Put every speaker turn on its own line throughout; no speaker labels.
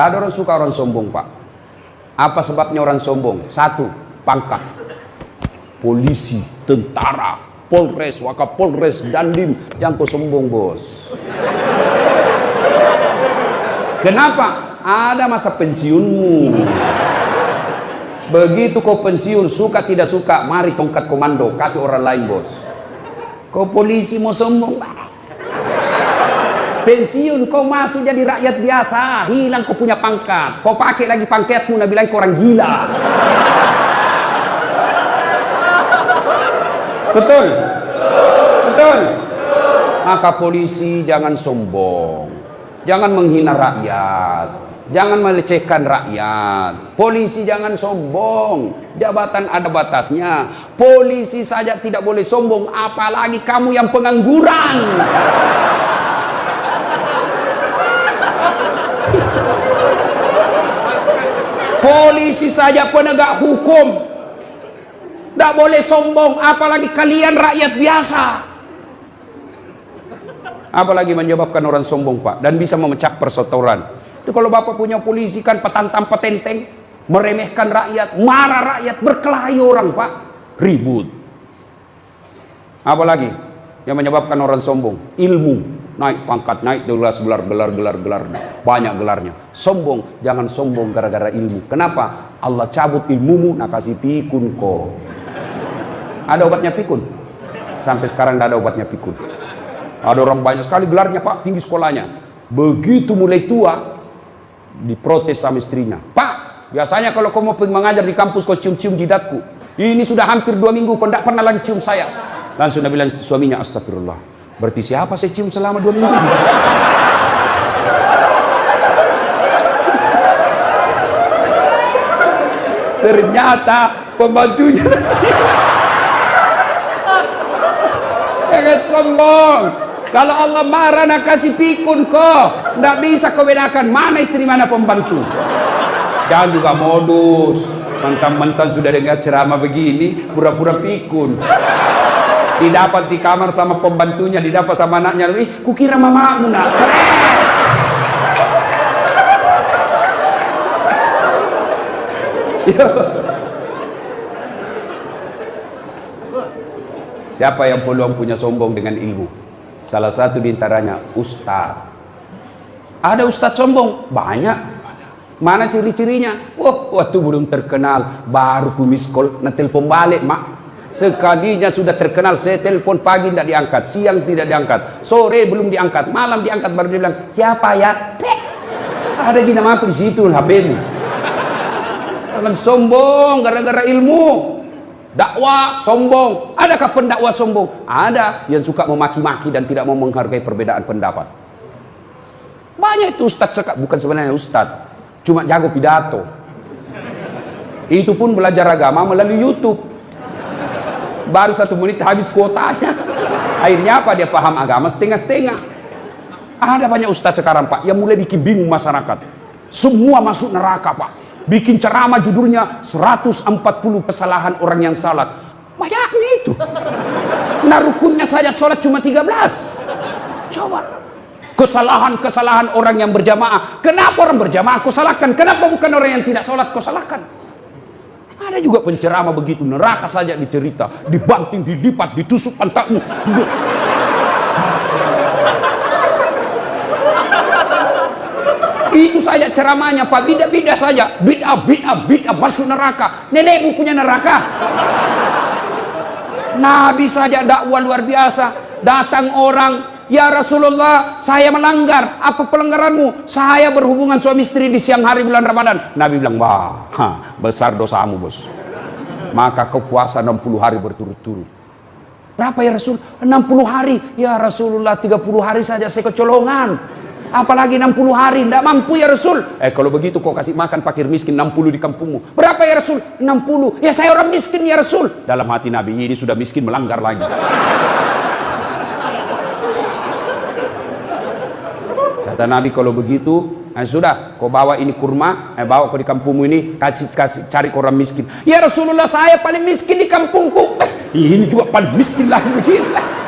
Tidak ada orang suka orang sombong, Pak. Apa sebabnya orang sombong? Satu, pangkat. Polisi, tentara, Polres, Wakapolres, Dandim, yang kau sombong, bos. Kenapa? Ada masa pensiunmu. Begitu kau pensiun, suka tidak suka, mari tongkat komando, kasih orang lain, bos. Kau polisi mau sombong, pensiun kau masuk jadi rakyat biasa, hilang kau punya pangkat, kau pakai lagi pangkatmu, nak bilang kau orang gila. Betul? Betul? Maka polisi jangan sombong, jangan menghina rakyat, jangan melecehkan rakyat. Polisi jangan sombong, jabatan ada batasnya. Polisi saja tidak boleh sombong, apalagi kamu yang pengangguran. Polisi saja penegak hukum tidak boleh sombong, apalagi kalian rakyat biasa. Apalagi menyebabkan orang sombong, Pak, dan bisa memecah persaudaraan. Itu kalau Bapak punya polisi kan petantang petenteng, meremehkan rakyat, marah rakyat, berkelahi orang, Pak, ribut. Apalagi yang menyebabkan orang sombong? Ilmu, naik pangkat, naik gelar, banyak gelarnya. Sombong, jangan sombong gara-gara ilmu. Kenapa? Allah cabut ilmumu, nak kasih pikun kok. Ada obatnya pikun? Sampai sekarang tidak ada obatnya pikun. Ada orang banyak sekali gelarnya, Pak, tinggi sekolahnya. Begitu mulai tua, diprotes sama istrinya. Pak, biasanya kalau kau mau mengajar di kampus kau cium-cium jidatku. Ini sudah hampir 2 minggu kau tidak pernah lagi cium saya. Langsung dia bilang suaminya, astagfirullah. Berarti siapa saya cium selama 2 minggu? Ternyata pembantunya. Jangan sombong. Kalau Allah marah nak kasih pikun kok. Tidak bisa kau bedakan mana istri mana pembantu. Jangan juga modus. Mentang-mentang sudah dengar ceramah begini, pura-pura pikun. Didapat di kamar sama pembantunya, didapat sama anaknya. Kukira mamamu nak. Siapa yang peluang punya sombong dengan ilmu? Salah satu diantaranya ustaz. Ada ustaz sombong? Banyak. Mana ciri-cirinya? Waktu belum terkenal, baru ku miss call, na telepon balik, mak. Sekalinya sudah terkenal, saya telepon pagi tidak diangkat, siang tidak diangkat, sore belum diangkat, malam diangkat, baru dia bilang, siapa ya? Ada gina mampu di situ HP-mu. Jangan sombong gara-gara ilmu. Dakwah sombong. Adakah pendakwah sombong? Ada yang suka memaki-maki dan tidak mau menghargai perbedaan pendapat. Banyak itu ustadz, bukan sebenarnya ustadz, cuma jago pidato. Itu pun belajar agama melalui YouTube. Baru 1 menit habis kuotanya. Akhirnya apa? Dia paham agama setengah-setengah. Ada banyak ustadz sekarang, Pak, yang mulai bikin bingung masyarakat. Semua masuk neraka, Pak. Bikin ceramah judulnya 140 kesalahan orang yang salat. Banyaknya itu. Nah, rukunnya saja sholat cuma 13. Coba. Kesalahan-kesalahan orang yang berjamaah. Kenapa orang berjamaah kau salahkan? Kenapa bukan orang yang tidak sholat kau salahkan? Ada juga penceramah begitu. Neraka saja dicerita. Dibanting, dilipat, ditusuk pantatmu. Itu saja ceramahnya, Pak. Bida-bida saja. Bid'ah masuk neraka. Nenekmu punya neraka. Nabi saja dakwah luar biasa. Datang orang, ya Rasulullah, saya melanggar. Apa pelanggaranmu? Saya berhubungan suami istri di siang hari bulan Ramadan. Nabi bilang, wah, besar dosamu, bos. Maka kau puasa 60 hari berturut-turut. Berapa ya Rasul? 60 hari. Ya Rasulullah, 30 hari saja saya kecolongan. Apalagi 60 hari, tidak mampu ya Rasul. Kalau begitu kau kasih makan fakir miskin 60 di kampungmu. Berapa ya Rasul? 60. Ya saya orang miskin ya Rasul. Dalam hati Nabi, ini sudah miskin melanggar lagi. Kata Nabi, kalau begitu, sudah, kau bawa ini kurma, bawa kau di kampungmu ini, kasih cari orang miskin. Ya Rasulullah, saya paling miskin di kampungku. Ini juga paling miskin lagi begini.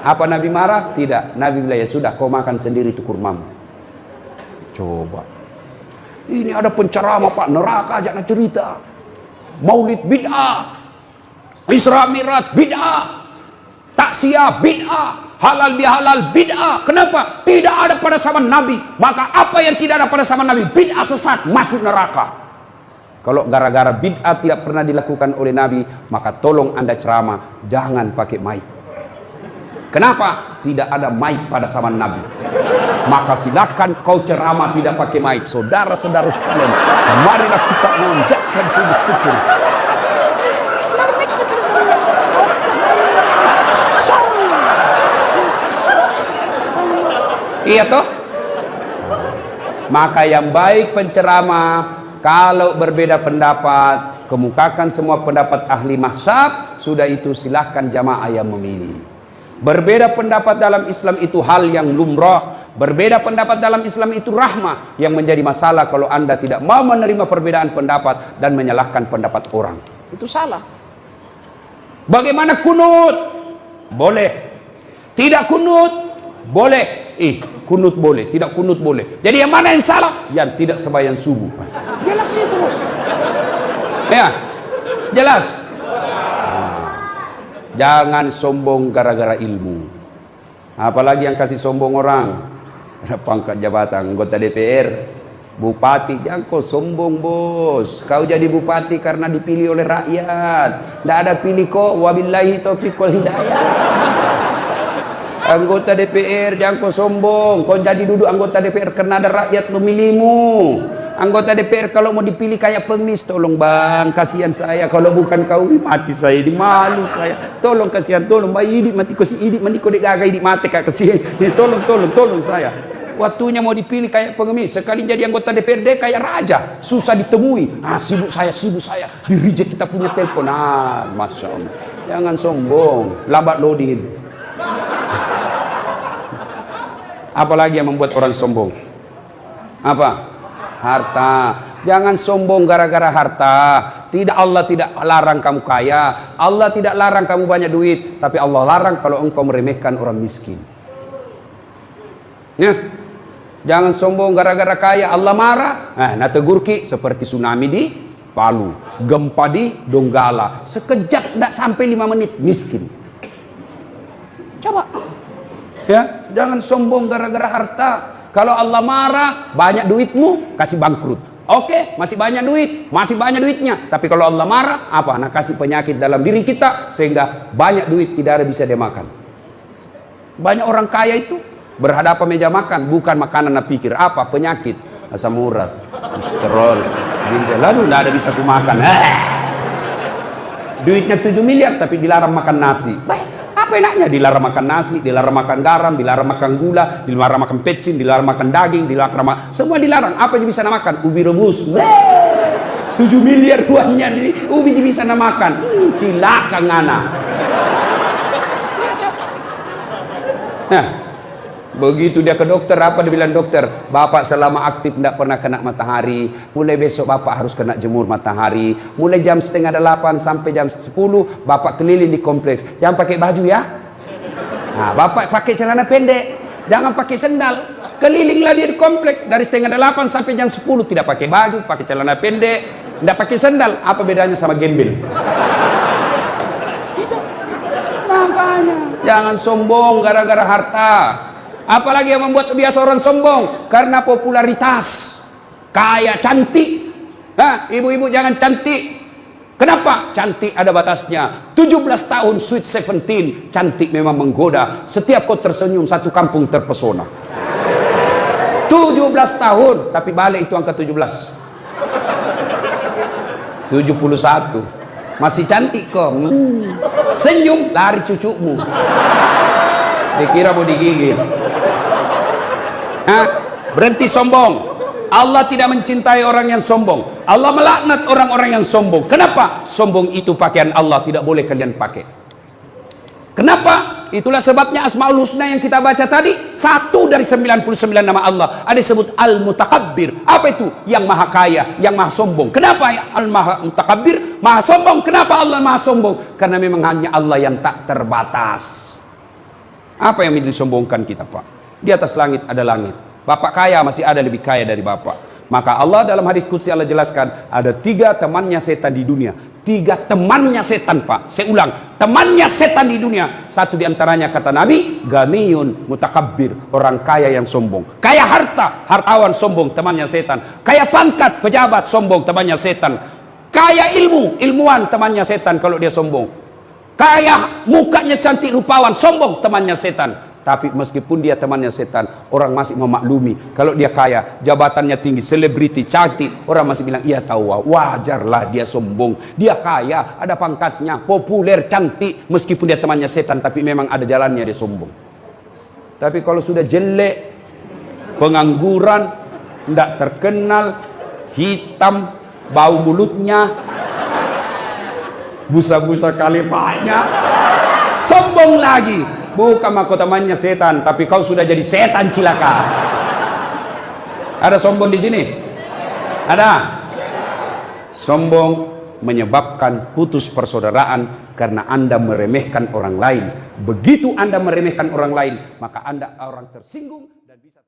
Apa Nabi marah? Tidak. Nabi bilang, ya sudah, kau makan sendiri itu kurmamu. Coba. Ini ada penceramah Pak, neraka aja nak cerita. Maulid bid'ah, Isra Mi'raj bid'ah, taksiyah bid'ah, halal bihalal bid'ah. Kenapa? Tidak ada pada zaman Nabi. Maka apa yang tidak ada pada zaman Nabi, bid'ah, sesat, masuk neraka. Kalau gara-gara bid'ah tidak pernah dilakukan oleh Nabi, maka tolong Anda ceramah jangan pakai mic. Kenapa? Tidak ada mic pada zaman Nabi. Maka silakan kau ceramah tidak pakai mic. Saudara-saudara sekalian, marilah kita mengucapkan puji syukur. Iya toh? Maka yang baik penceramah, kalau berbeda pendapat, kemukakan semua pendapat ahli mazhab. Sudah itu silahkan jamaah yang memilih. Berbeda pendapat dalam Islam itu hal yang lumrah. Berbeda pendapat dalam Islam itu rahmah. Yang menjadi masalah kalau Anda tidak mau menerima perbedaan pendapat dan menyalahkan pendapat orang. Itu salah. Bagaimana kunut? Boleh. Tidak kunut? Boleh. Kunut boleh, tidak kunut boleh. Jadi yang mana yang salah? Yang tidak sembahyang subuh. Jelas itu, bos. Ya, jelas. Jangan sombong gara-gara ilmu. Apalagi yang kasih sombong orang. Ada pangkat jabatan, anggota DPR, bupati. Jangan kau sombong, bos. Kau jadi bupati karena dipilih oleh rakyat. Tidak ada pilih kok. Wabillahi taufiq wal hidayah. Anggota DPR jangan kau sombong. Kau jadi duduk anggota DPR karena ada rakyat memilihmu. Anggota DPR kalau mau dipilih kayak pengemis, tolong bang, kasihan saya. Kalau bukan kau, mati saya, di malu saya. Tolong kasihan, tolong bang, idik mati ko si idik mandi ko dek gagai idik mati kak kasihan. Tolong saya. Waktunya mau dipilih kayak pengemis, sekali jadi anggota DPRD kayak raja, susah ditemui. Sibuk saya, di reject kita punya telepon. Masya Allah. Jangan sombong, lambat loading itu. Apalagi yang membuat orang sombong? Apa? Harta. Jangan sombong gara-gara harta. Allah tidak larang kamu kaya. Allah tidak larang kamu banyak duit. Tapi Allah larang kalau engkau meremehkan orang miskin. Ya. Jangan sombong gara-gara kaya. Allah marah. Nah tegur ki seperti tsunami di Palu, gempa di Donggala. Sekejap tidak sampai 5 menit miskin. Coba. Ya, jangan sombong gara-gara harta. Kalau Allah marah, banyak duitmu, kasih bangkrut. Oke, masih banyak duit, masih banyak duitnya. Tapi kalau Allah marah, apa? Nah, kasih penyakit dalam diri kita sehingga banyak duit tidak ada bisa dia makan. Banyak orang kaya itu berhadapan meja makan, bukan makanan nak pikir apa? Penyakit, asam urat, kolesterol, lalu tidak ada bisa kumakan. Duitnya 7 miliar tapi dilarang makan nasi. Apa enaknya? Dilarang makan nasi, dilarang makan garam, dilarang makan gula, dilarang makan pecin, dilarang makan daging, dilarang makan, semua dilarang. Apa yang bisa makan? Ubi rebus. 7 miliar uangnya ubi bisa makan. Cilaka ngana. Nah, begitu dia ke dokter, apa dia bilang dokter? Bapak selama aktif tidak pernah kena matahari. Mulai besok bapak harus kena jemur matahari. Mulai jam 7:30 sampai jam 10 bapak keliling di kompleks. Jangan pakai baju ya. Nah, bapak pakai celana pendek, jangan pakai sendal. Kelilinglah dia di kompleks dari 7:30 sampai jam 10. Tidak pakai baju, pakai celana pendek, tidak pakai sendal. Apa bedanya sama gembel? Itu makanya jangan sombong gara-gara harta. Apalagi yang membuat biasa orang sombong karena popularitas, kaya, cantik. Ibu-ibu jangan cantik. Kenapa? Cantik ada batasnya. 17 tahun sweet 17, cantik memang menggoda. Setiap kau tersenyum satu kampung terpesona. 17 tahun, tapi balik itu angka 17. 71. Masih cantik kok. Senyum lari cucumu. Dikira mau digigit. Berhenti sombong. Allah tidak mencintai orang yang sombong. Allah melaknat orang-orang yang sombong. Kenapa? Sombong itu pakaian Allah, tidak boleh kalian pakai. Kenapa? Itulah sebabnya Asmaul Husna yang kita baca tadi, satu dari 99 nama Allah ada disebut Al-Mutakabbir. Apa itu? Yang maha kaya, yang maha sombong. Kenapa Al-Mutakabbir maha sombong? Kenapa Allah maha sombong? Karena memang hanya Allah yang tak terbatas. Apa yang disombongkan kita, Pak? Di atas langit ada langit. Bapak kaya masih ada lebih kaya dari bapak. Maka Allah dalam hadis qudsi Allah jelaskan, ada 3 temannya setan di dunia. 3 temannya setan, Pak. Saya ulang, temannya setan di dunia. Satu diantaranya kata Nabi, ganiyun mutakabbir, orang kaya yang sombong. Kaya harta, hartawan sombong, temannya setan. Kaya pangkat, pejabat sombong, temannya setan. Kaya ilmu, ilmuwan, temannya setan kalau dia sombong. Kaya mukanya cantik, rupawan, sombong, temannya setan. Tapi meskipun dia temannya setan, orang masih memaklumi. Kalau dia kaya, jabatannya tinggi, selebriti, cantik, orang masih bilang, iya tahu, wajarlah dia sombong. Dia kaya, ada pangkatnya, populer, cantik. Meskipun dia temannya setan, tapi memang ada jalannya dia sombong. Tapi kalau sudah jelek, pengangguran, tidak terkenal, hitam, bau mulutnya, busa-busa kalipahnya, sombong lagi. Bukan mahkotamannya setan, tapi kau sudah jadi setan cilaka. Ada sombong di sini? Ada. Sombong menyebabkan putus persaudaraan karena Anda meremehkan orang lain. Begitu Anda meremehkan orang lain, maka Anda orang tersinggung dan bisa